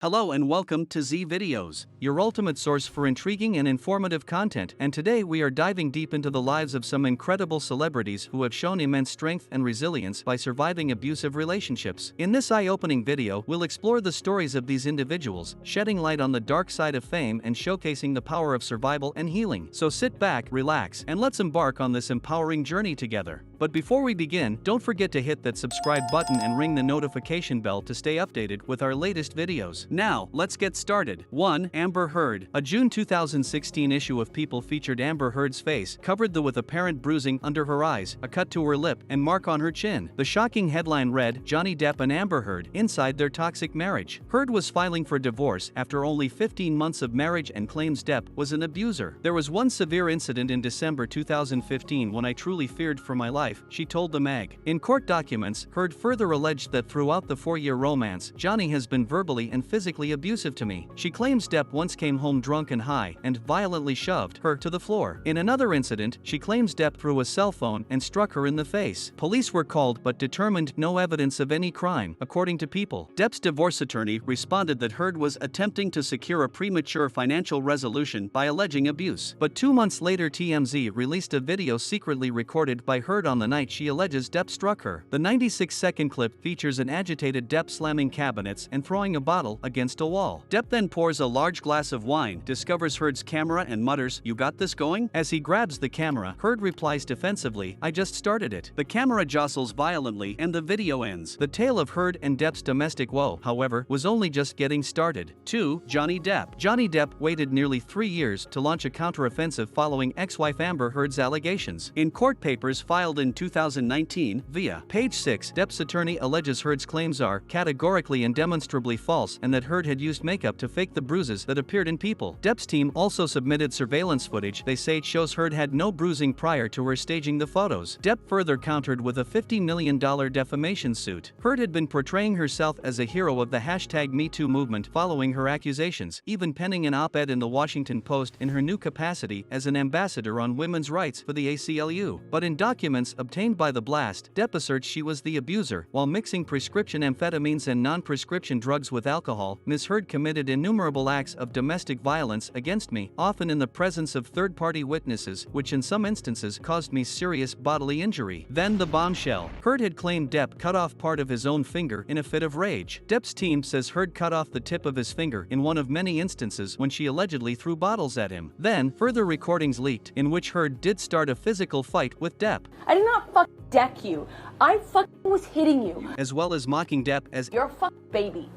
Hello and welcome to Z Videos, your ultimate source for intriguing and informative content, and today we are diving deep into the lives of some incredible celebrities who have shown immense strength and resilience by surviving abusive relationships. In this eye-opening video, we'll explore the stories of these individuals, shedding light on the dark side of fame and showcasing the power of survival and healing. So sit back, relax, and let's embark on this empowering journey together. But before we begin, don't forget to hit that subscribe button and ring the notification bell to stay updated with our latest videos. Now, let's get started. 1. Amber Heard. A June 2016 issue of People featured Amber Heard's face, covered with apparent bruising under her eyes, a cut to her lip, and mark on her chin. The shocking headline read, "Johnny Depp and Amber Heard, inside their toxic marriage." Heard was filing for divorce after only 15 months of marriage and claims Depp was an abuser. "There was one severe incident in December 2015 when I truly feared for my life," she told the mag. In court documents, Heard further alleged that throughout the 4-year romance, Johnny has been verbally and physically abusive to me. She claims Depp once came home drunk and high and violently shoved her to the floor. In another incident, she claims Depp threw a cell phone and struck her in the face. Police were called but determined no evidence of any crime, according to People. Depp's divorce attorney responded that Heard was attempting to secure a premature financial resolution by alleging abuse. But 2 months later, TMZ released a video secretly recorded by Heard on the night she alleges Depp struck her. The 96-second clip features an agitated Depp slamming cabinets and throwing a bottle against a wall. Depp then pours a large glass of wine, discovers Heard's camera and mutters, "You got this going?" As he grabs the camera, Heard replies defensively, "I just started it." The camera jostles violently and the video ends. The tale of Heard and Depp's domestic woe, however, was only just getting started. 2. Johnny Depp. Johnny Depp waited nearly 3 years to launch a counteroffensive following ex-wife Amber Heard's allegations. In court papers filed in 2019, via Page 6, Depp's attorney alleges Heard's claims are categorically and demonstrably false and that Heard had used makeup to fake the bruises that appeared in People. Depp's team also submitted surveillance footage they say shows Heard had no bruising prior to her staging the photos. Depp further countered with a $50 million defamation suit. Heard had been portraying herself as a hero of the #MeToo movement following her accusations, even penning an op-ed in the Washington Post in her new capacity as an ambassador on women's rights for the ACLU. But in documents obtained by The Blast, Depp asserts she was the abuser. While mixing prescription amphetamines and non-prescription drugs with alcohol, Ms. Heard committed innumerable acts of domestic violence against me, often in the presence of third-party witnesses, which in some instances caused me serious bodily injury. Then the bombshell. Heard had claimed Depp cut off part of his own finger in a fit of rage. Depp's team says Heard cut off the tip of his finger in one of many instances when she allegedly threw bottles at him. Then, further recordings leaked, in which Heard did start a physical fight with Depp. "I did not fucking deck you. I fucking was hitting you." As well as mocking Depp as, "You're a fucking baby.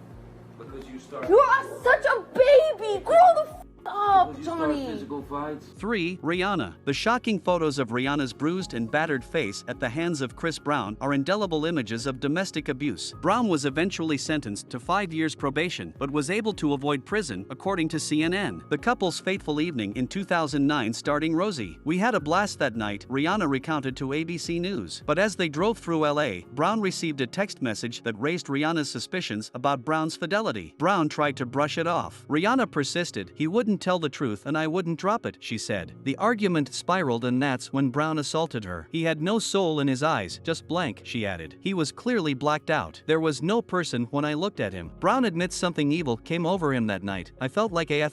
You're such a baby. Grow the up, Johnny." 3. Rihanna. The shocking photos of Rihanna's bruised and battered face at the hands of Chris Brown are indelible images of domestic abuse. Brown was eventually sentenced to 5 years probation, but was able to avoid prison, according to CNN. The couple's fateful evening in 2009 starting Rosie. "We had a blast that night," Rihanna recounted to ABC News. But as they drove through LA, Brown received a text message that raised Rihanna's suspicions about Brown's fidelity. Brown tried to brush it off. Rihanna persisted, "He wouldn't tell the truth and I wouldn't drop it," she said. The argument spiraled and that's when Brown assaulted her. "He had no soul in his eyes, just blank," she added. "He was clearly blacked out. There was no person when I looked at him." Brown admits something evil came over him that night. "I felt like a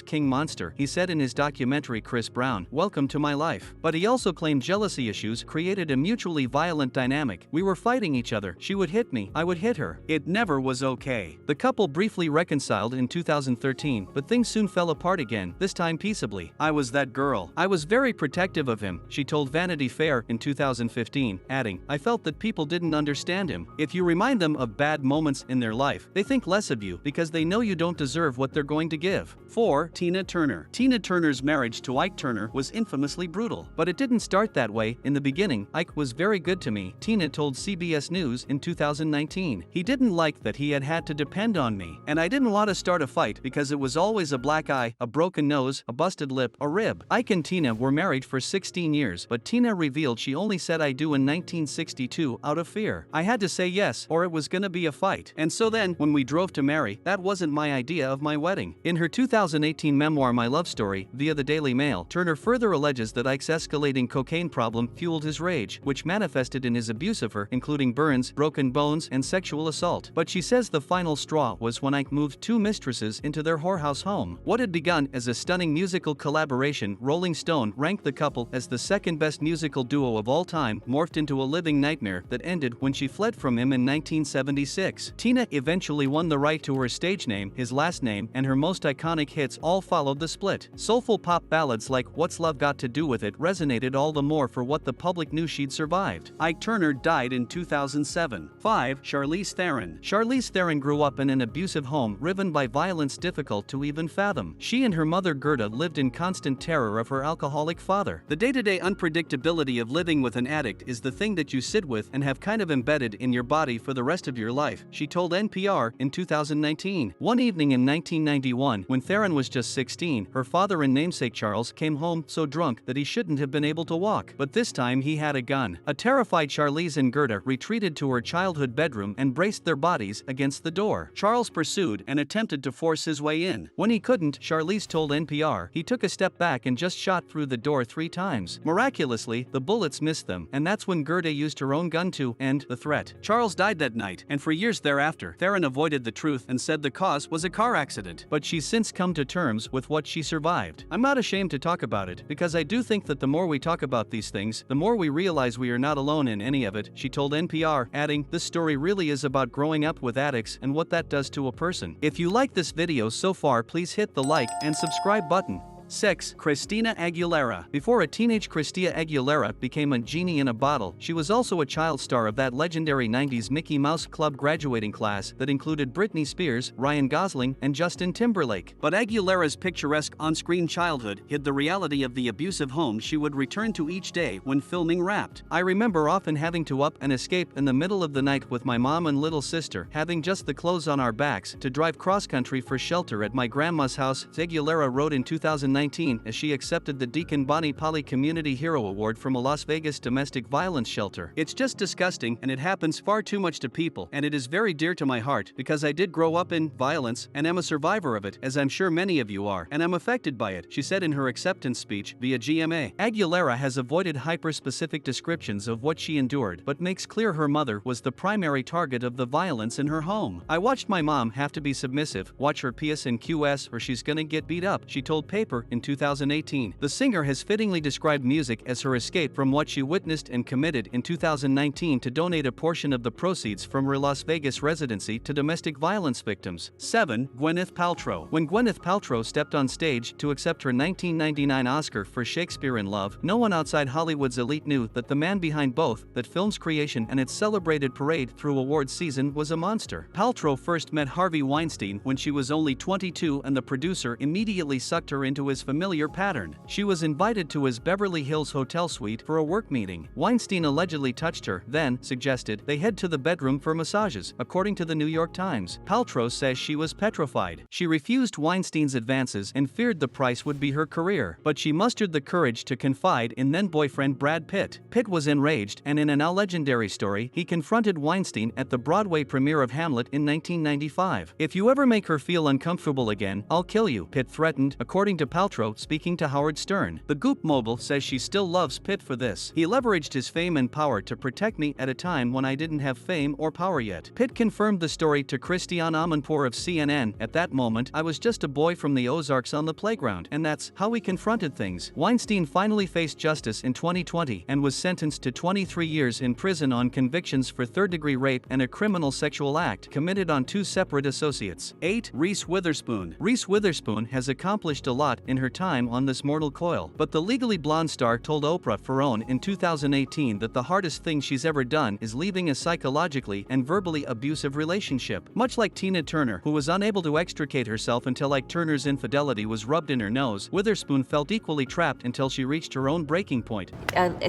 king monster," he said in his documentary Chris Brown, Welcome to My Life. But he also claimed jealousy issues created a mutually violent dynamic. "We were fighting each other. She would hit me, I would hit her. It never was okay." The couple briefly reconciled in 2013, but things soon fell apart again, this time peaceably. "I was that girl. I was very protective of him," she told Vanity Fair in 2015, adding, "I felt that people didn't understand him. If you remind them of bad moments in their life, they think less of you because they know you don't deserve what they're going to give." 4. Tina Turner. Tina Turner's marriage to Ike Turner was infamously brutal. But it didn't start that way. "In the beginning, Ike was very good to me," Tina told CBS News in 2019. "He didn't like that he had to depend on me. And I didn't want to start a fight because it was always a black eye a broken nose, a busted lip, a rib. Ike and Tina were married for 16 years, but Tina revealed she only said I do in 1962 out of fear. I had to say yes, or it was gonna be a fight. And so then, when we drove to marry, that wasn't my idea of my wedding. In her 2018 memoir My Love Story, via the Daily Mail, Turner further alleges that Ike's escalating cocaine problem fueled his rage, which manifested in his abuse of her, including burns, broken bones, and sexual assault. But she says the final straw was when Ike moved two mistresses into their whorehouse home. What had begun as a stunning musical collaboration, Rolling Stone ranked the couple as the second-best musical duo of all time, morphed into a living nightmare that ended when she fled from him in 1976. Tina eventually won the right to her stage name, his last name, and her most iconic hits all followed the split. Soulful pop ballads like What's Love Got to Do With It resonated all the more for what the public knew she'd survived. Ike Turner died in 2007. 5. Charlize Theron. Charlize Theron grew up in an abusive home riven by violence difficult to even fathom. She and her mother Gerda lived in constant terror of her alcoholic father. The day-to-day unpredictability of living with an addict is the thing that you sit with and have kind of embedded in your body for the rest of your life, she told NPR in 2019. One evening in 1991, when Theron was just 16, her father and namesake Charles came home so drunk that he shouldn't have been able to walk. But this time he had a gun. A terrified Charlize and Gerda retreated to her childhood bedroom and braced their bodies against the door. Charles pursued and attempted to force his way in. When he couldn't, Charlize told NPR, he took a step back and just shot through the door 3 times. Miraculously, the bullets missed them, and that's when Gerda used her own gun to end the threat. Charles died that night, and for years thereafter, Theron avoided the truth and said the cause was a car accident. But she's since come to terms with what she survived. I'm not ashamed to talk about it, because I do think that the more we talk about these things, the more we realize we are not alone in any of it, she told NPR, adding, this story really is about growing up with addicts and what that does to a person. If you like this video so far, please hit the like and subscribe button. 6. Christina Aguilera. Before a teenage Christina Aguilera became a genie in a bottle, she was also a child star of that legendary 90s Mickey Mouse Club graduating class that included Britney Spears, Ryan Gosling, and Justin Timberlake. But Aguilera's picturesque on-screen childhood hid the reality of the abusive home she would return to each day when filming Wrapped. I remember often having to up and escape in the middle of the night with my mom and little sister, having just the clothes on our backs, to drive cross-country for shelter at my grandma's house, Aguilera wrote in 2019 as she accepted the Deacon Bonnie Polly Community Hero Award from a Las Vegas domestic violence shelter. It's just disgusting, and it happens far too much to people, and it is very dear to my heart because I did grow up in violence and am a survivor of it, as I'm sure many of you are, and I'm affected by it, she said in her acceptance speech via GMA. Aguilera has avoided hyper-specific descriptions of what she endured, but makes clear her mother was the primary target of the violence in her home. I watched my mom have to be submissive, watch her PS and QS or she's gonna get beat up, she told Paper in 2018. The singer has fittingly described music as her escape from what she witnessed and committed in 2019 to donate a portion of the proceeds from her Las Vegas residency to domestic violence victims. 7. Gwyneth Paltrow. When Gwyneth Paltrow stepped on stage to accept her 1999 Oscar for Shakespeare in Love, no one outside Hollywood's elite knew that the man behind both, that film's creation and its celebrated parade through awards season, was a monster. Paltrow first met Harvey Weinstein when she was only 22 and the producer immediately sucked her into his familiar pattern. She was invited to his Beverly Hills hotel suite for a work meeting. Weinstein allegedly touched her, then suggested they head to the bedroom for massages, according to the New York Times. Paltrow says she was petrified. She refused Weinstein's advances and feared the price would be her career, but she mustered the courage to confide in then-boyfriend Brad Pitt. Pitt was enraged, and in a now legendary story, he confronted Weinstein at the Broadway premiere of Hamlet in 1995. If you ever make her feel uncomfortable again, I'll kill you, Pitt threatened, according to Paltrow, speaking to Howard Stern. The Goop mogul says she still loves Pitt for this. He leveraged his fame and power to protect me at a time when I didn't have fame or power yet. Pitt confirmed the story to Christiane Amanpour of CNN. At that moment, I was just a boy from the Ozarks on the playground, and that's how we confronted things. Weinstein finally faced justice in 2020 and was sentenced to 23 years in prison on convictions for third-degree rape and a criminal sexual act committed on 2 separate associates. 8. Reese Witherspoon. Reese Witherspoon has accomplished a lot in her time on this mortal coil, but the Legally Blonde star told Oprah Winfrey in 2018 that the hardest thing she's ever done is leaving a psychologically and verbally abusive relationship. Much like Tina Turner, who was unable to extricate herself until Ike Turner's infidelity was rubbed in her nose, Witherspoon felt equally trapped until she reached her own breaking point.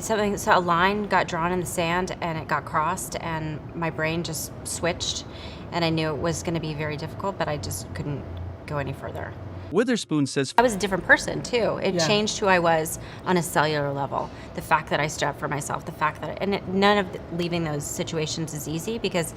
So a line got drawn in the sand and it got crossed, and my brain just switched, and I knew it was going to be very difficult, but I just couldn't go any further. Witherspoon says I was a different person too. It changed who I was on a cellular level. The fact that I stood up for myself, the fact that, none of leaving those situations is easy because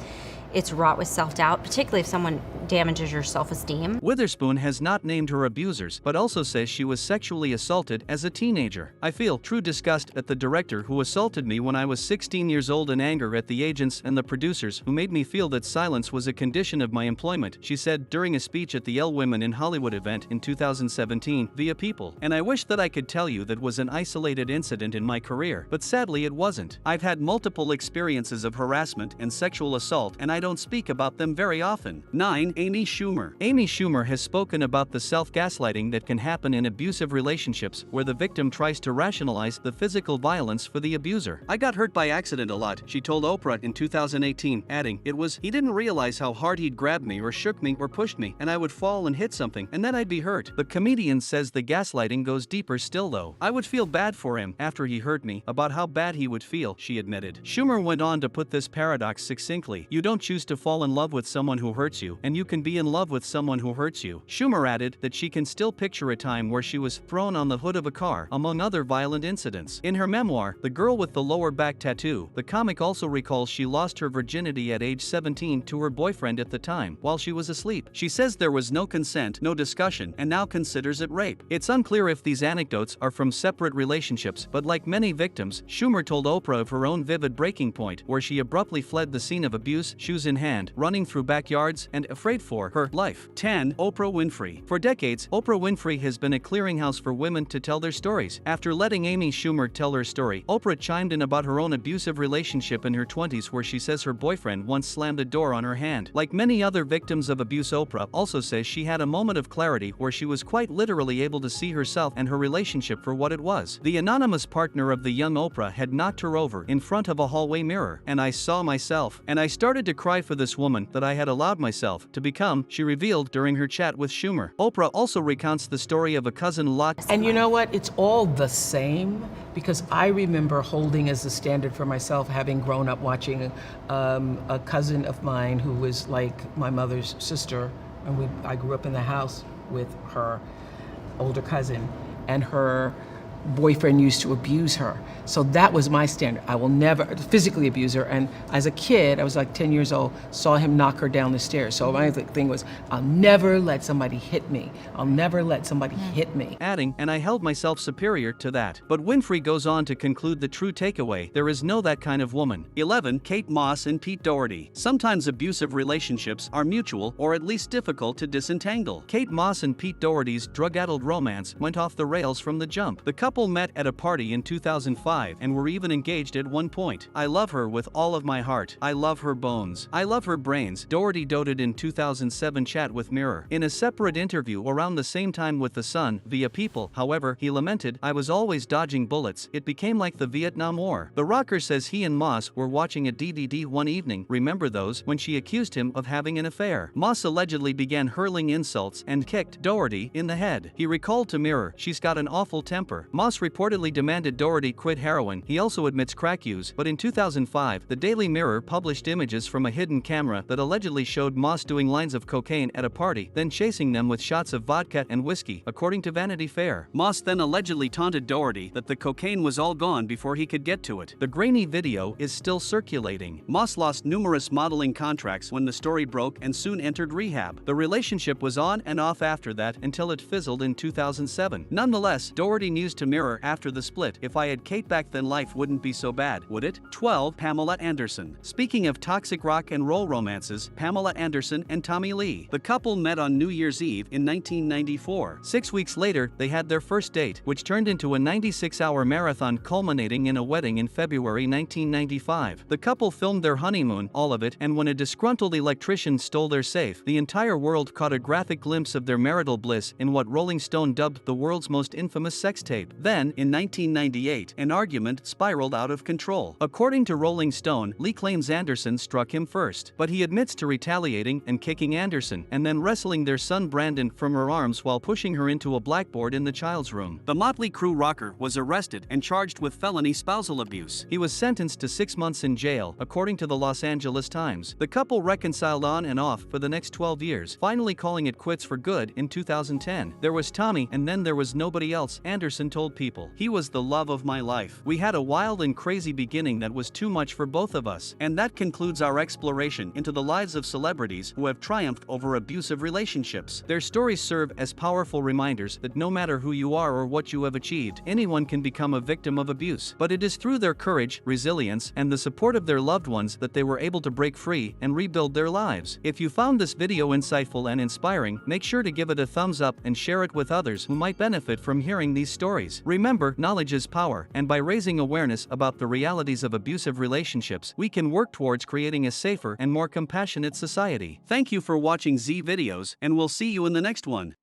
it's wrought with self-doubt, particularly if someone damages your self-esteem. Witherspoon has not named her abusers, but also says she was sexually assaulted as a teenager. I feel true disgust at the director who assaulted me when I was 16 years old and anger at the agents and the producers who made me feel that silence was a condition of my employment, she said during a speech at the L Women in Hollywood event in 2017 via People. And I wish that I could tell you that was an isolated incident in my career, but sadly it wasn't. I've had multiple experiences of harassment and sexual assault, and I don't speak about them very often. 9. Amy Schumer. Amy Schumer has spoken about the self-gaslighting that can happen in abusive relationships where the victim tries to rationalize the physical violence for the abuser. I got hurt by accident a lot, she told Oprah in 2018, adding, he didn't realize how hard he'd grab me or shook me or pushed me, and I would fall and hit something, and then I'd be hurt. The comedian says the gaslighting goes deeper still though. I would feel bad for him after he hurt me, about how bad he would feel, she admitted. Schumer went on to put this paradox succinctly. You don't choose to fall in love with someone who hurts you, and you can be in love with someone who hurts you. Schumer added that she can still picture a time where she was thrown on the hood of a car, among other violent incidents. In her memoir, The Girl with the Lower Back Tattoo, the comic also recalls she lost her virginity at age 17 to her boyfriend at the time, while she was asleep. She says there was no consent, no discussion, and now considers it rape. It's unclear if these anecdotes are from separate relationships, but like many victims, Schumer told Oprah of her own vivid breaking point, where she abruptly fled the scene of abuse, shoes in hand, running through backyards, and afraid for her life. 10. Oprah Winfrey. For decades, Oprah Winfrey has been a clearinghouse for women to tell their stories. After letting Amy Schumer tell her story, Oprah chimed in about her own abusive relationship in her 20s where she says her boyfriend once slammed a door on her hand. Like many other victims of abuse, Oprah also says she had a moment of clarity where she was quite literally able to see herself and her relationship for what it was. The anonymous partner of the young Oprah had knocked her over in front of a hallway mirror, and I saw myself, and I started to cry for this woman that I had allowed myself to become, she revealed during her chat with Schumer. Oprah also recounts the story of a cousin Lot. And you know what? It's all the same, because I remember holding as a standard for myself, having grown up watching a cousin of mine who was like my mother's sister, and I grew up in the house with her older cousin, and her boyfriend used to abuse her. So that was my standard. I will never physically abuse her. And as a kid, I was like 10 years old, saw him knock her down the stairs. So my thing was, I'll never let somebody hit me. I'll never let somebody hit me. Adding, and I held myself superior to that. But Winfrey goes on to conclude the true takeaway: there is no that kind of woman. 11. Kate Moss and Pete Doherty. Sometimes abusive relationships are mutual or at least difficult to disentangle. Kate Moss and Pete Doherty's drug-addled romance went off the rails from the jump. The couple met at a party in 2005 and were even engaged at one point. I love her with all of my heart. I love her bones. I love her brains, Doherty doted in 2007 chat with Mirror. In a separate interview around the same time with The Sun, via People, however, he lamented, I was always dodging bullets. It became like the Vietnam War. The rocker says he and Moss were watching a DVD one evening, remember those, when she accused him of having an affair. Moss allegedly began hurling insults and kicked Doherty in the head. He recalled to Mirror, she's got an awful temper. Moss reportedly demanded Doherty quit heroin. He also admits crack use, but in 2005, the Daily Mirror published images from a hidden camera that allegedly showed Moss doing lines of cocaine at a party, then chasing them with shots of vodka and whiskey, according to Vanity Fair. Moss then allegedly taunted Doherty that the cocaine was all gone before he could get to it. The grainy video is still circulating. Moss lost numerous modeling contracts when the story broke and soon entered rehab. The relationship was on and off after that until it fizzled in 2007. Nonetheless, Doherty mused to Mirror after the split, if I had Kate back then life wouldn't be so bad, would it? 12. Pamela Anderson. Speaking of toxic rock and roll romances, Pamela Anderson and Tommy Lee. The couple met on New Year's Eve in 1994. 6 weeks later, they had their first date, which turned into a 96-hour marathon culminating in a wedding in February 1995. The couple filmed their honeymoon, all of it, and when a disgruntled electrician stole their safe, the entire world caught a graphic glimpse of their marital bliss in what Rolling Stone dubbed the world's most infamous sex tape. Then, in 1998, an argument spiraled out of control. According to Rolling Stone, Lee claims Anderson struck him first, but he admits to retaliating and kicking Anderson, and then wrestling their son Brandon from her arms while pushing her into a blackboard in the child's room. The Motley Crue rocker was arrested and charged with felony spousal abuse. He was sentenced to 6 months in jail, according to the Los Angeles Times. The couple reconciled on and off for the next 12 years, finally calling it quits for good in 2010. There was Tommy, and then there was nobody else, Anderson told People. He was the love of my life. We had a wild and crazy beginning that was too much for both of us. And that concludes our exploration into the lives of celebrities who have triumphed over abusive relationships. Their stories serve as powerful reminders that no matter who you are or what you have achieved, anyone can become a victim of abuse. But it is through their courage, resilience, and the support of their loved ones that they were able to break free and rebuild their lives. If you found this video insightful and inspiring, make sure to give it a thumbs up and share it with others who might benefit from hearing these stories. Remember, knowledge is power, and by raising awareness about the realities of abusive relationships, we can work towards creating a safer and more compassionate society. Thank you for watching Z Videos, and we'll see you in the next one.